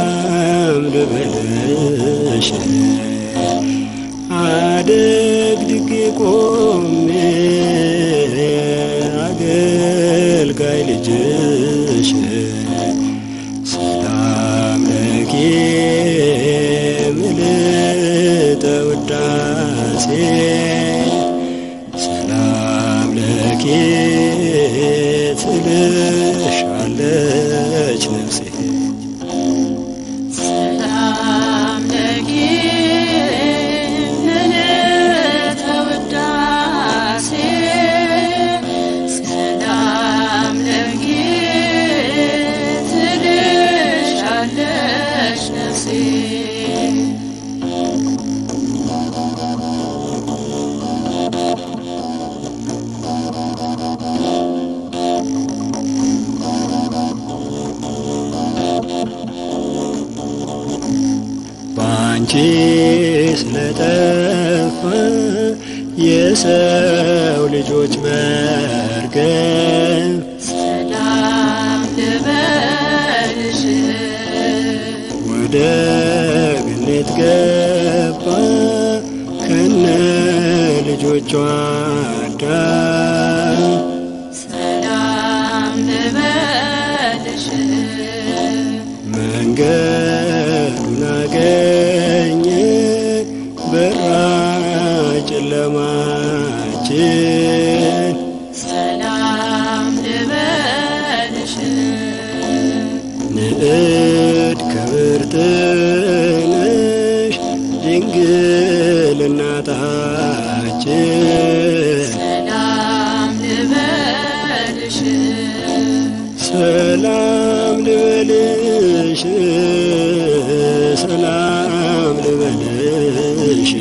ሰላም ልበልሽ አደግድጌ ቆሜ አገልጋይ ልጅሽ ሰላም ለኪ ምልዕተ ውዳሴ ሰላም ለኪ ትልሻለች ነፍሴ ሰላም ለኪ ምልዕተ ውዳሴ ሰላም ለኪ ትልሻለች ነፍሴ ባንቺ ስለጠፋ የሰው ልጆች መርገም ሰላም ልበልሽ ወደ ገነት ገባ ከነ ልጆቿ አዳም ሰላም ልበልሽ መንገዱን አገኘ በራ ጨለማችን ሰላም ልበልሽ ንዕድ ክብርት ነሽ ድንግል እናታችን ሰላም ልበልሽ ሰላም ልበልሽ ሰላም ልበልሽ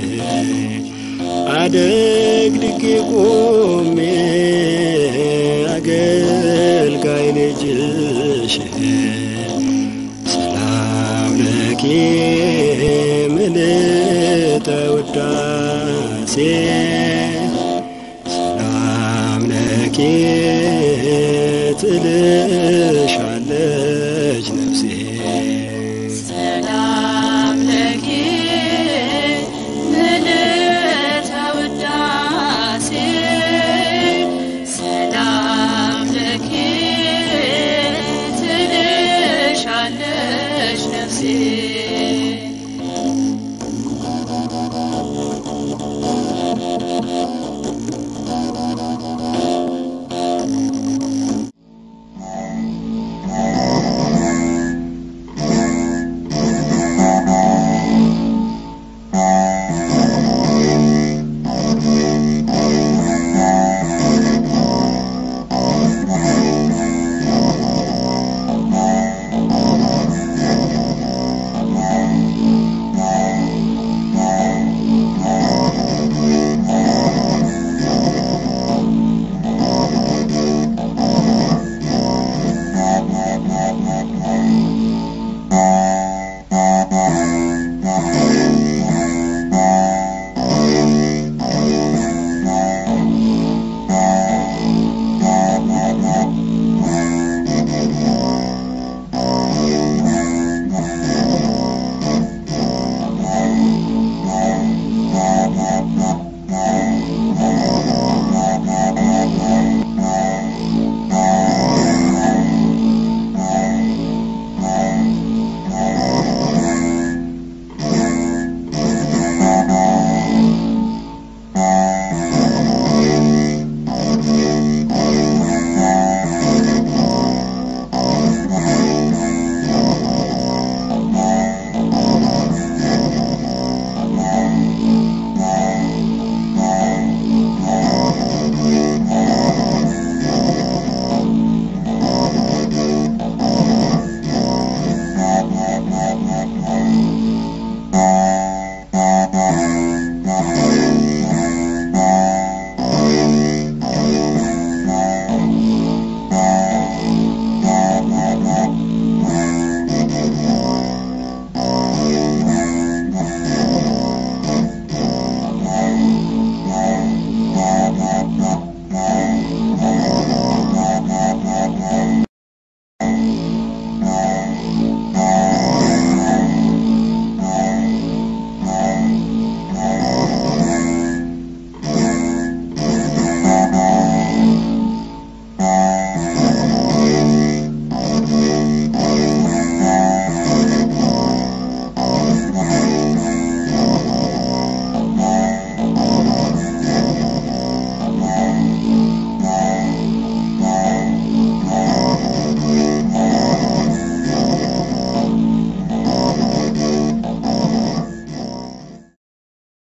አደግድጌ ቆሜ አገልጋይ ልጅሽ ሰላም ለኪ ምልዕተ ውዳሴ ሰላም ለኪ ትልሻለች ነፍሴ ሰላም ለኪ ምልዕተ ውዳሴ ሰላም ለኪ ትልሻለች ነፍሴ